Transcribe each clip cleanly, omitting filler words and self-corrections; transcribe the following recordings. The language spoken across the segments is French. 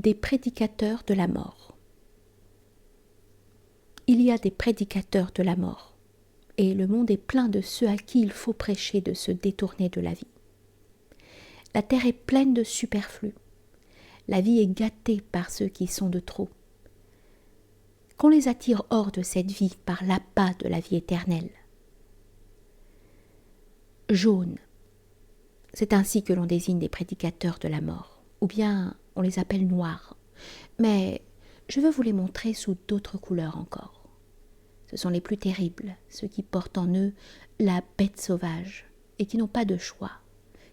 des prédicateurs de la mort. Il y a des prédicateurs de la mort, et le monde est plein de ceux à qui il faut prêcher de se détourner de la vie. La terre est pleine de superflus. La vie est gâtée par ceux qui sont de trop. Qu'on les attire hors de cette vie par l'appât de la vie éternelle. Jaune, c'est ainsi que l'on désigne des prédicateurs de la mort, ou bien on les appelle noirs. Mais je veux vous les montrer sous d'autres couleurs encore. Ce sont les plus terribles, ceux qui portent en eux la bête sauvage et qui n'ont pas de choix,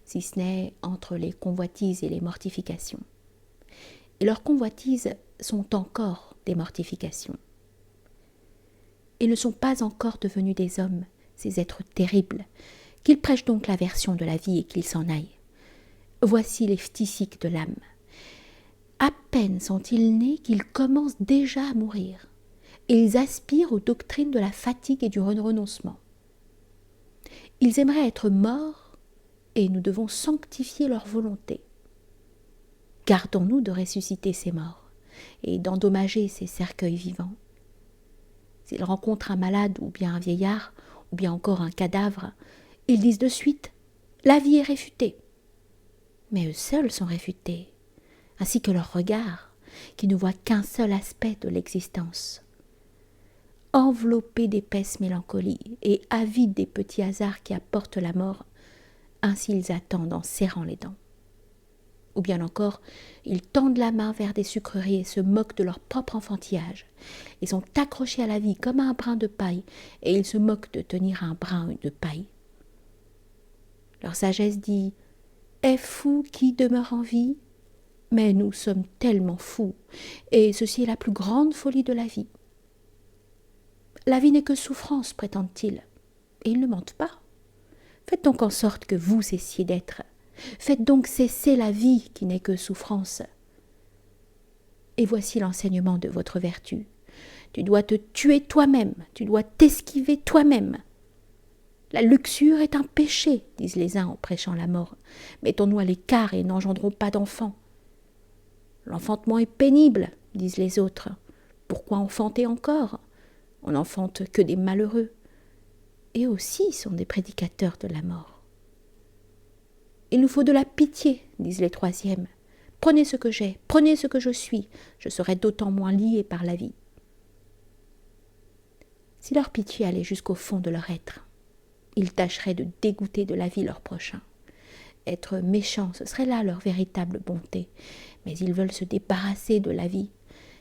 si ce n'est entre les convoitises et les mortifications. Et leurs convoitises sont encore des mortifications. Ils ne sont pas encore devenus des hommes, ces êtres terribles, qu'ils prêchent donc l'aversion de la vie et qu'ils s'en aillent. Voici les phtisiques de l'âme. À peine sont-ils nés qu'ils commencent déjà à mourir. Et ils aspirent aux doctrines de la fatigue et du renoncement. Ils aimeraient être morts et nous devons sanctifier leur volonté. Gardons-nous de ressusciter ces morts et d'endommager ces cercueils vivants. S'ils rencontrent un malade ou bien un vieillard ou bien encore un cadavre, ils disent de suite « La vie est réfutée ». Mais eux seuls sont réfutés, ainsi que leur regard, qui ne voit qu'un seul aspect de l'existence. Enveloppés d'épaisse mélancolie et avides des petits hasards qui apportent la mort, ainsi ils attendent en serrant les dents. Ou bien encore, ils tendent la main vers des sucreries et se moquent de leur propre enfantillage. Ils sont accrochés à la vie comme à un brin de paille, et ils se moquent de tenir un brin de paille. Leur sagesse dit « Est fou qui demeure en vie ?» Mais nous sommes tellement fous, et ceci est la plus grande folie de la vie. La vie n'est que souffrance, prétendent-ils, et ils ne mentent pas. Faites donc en sorte que vous cessiez d'être. Faites donc cesser la vie qui n'est que souffrance. Et voici l'enseignement de votre vertu. Tu dois te tuer toi-même, tu dois t'esquiver toi-même. La luxure est un péché, disent les uns en prêchant la mort. Mettons-nous à l'écart et n'engendrons pas d'enfants. L'enfantement est pénible, disent les autres. Pourquoi enfanter encore? On n'enfante que des malheureux. Et aussi sont des prédicateurs de la mort. Il nous faut de la pitié, disent les troisièmes. Prenez ce que j'ai, prenez ce que je suis, je serai d'autant moins lié par la vie. Si leur pitié allait jusqu'au fond de leur être, ils tâcheraient de dégoûter de la vie leur prochain. Être méchants, ce serait là leur véritable bonté, mais ils veulent se débarrasser de la vie.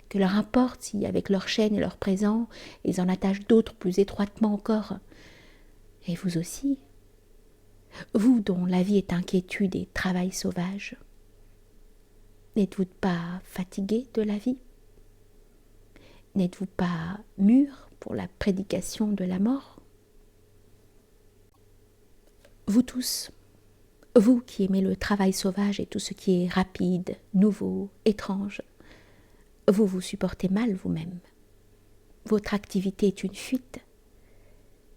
Que leur importe si, avec leur chaîne et leur présent, ils en attachent d'autres plus étroitement encore. Et vous aussi, vous dont la vie est inquiétude et travail sauvage, n'êtes-vous pas fatigué de la vie? N'êtes-vous pas mûr pour la prédication de la mort? Vous tous, vous qui aimez le travail sauvage et tout ce qui est rapide, nouveau, étrange, vous vous supportez mal vous-même. Votre activité est une fuite,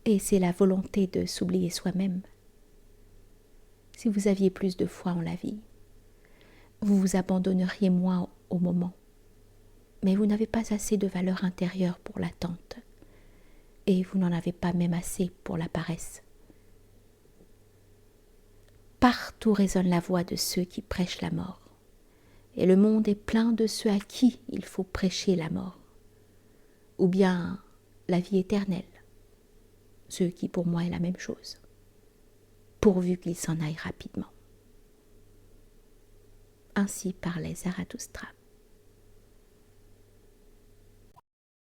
et c'est la volonté de s'oublier soi-même. Si vous aviez plus de foi en la vie, vous vous abandonneriez moins au moment, mais vous n'avez pas assez de valeur intérieure pour l'attente, et vous n'en avez pas même assez pour la paresse. Partout résonne la voix de ceux qui prêchent la mort, et le monde est plein de ceux à qui il faut prêcher la mort, ou bien la vie éternelle, ce qui pour moi est la même chose, pourvu qu'ils s'en aillent rapidement. Ainsi parlait Zarathustra.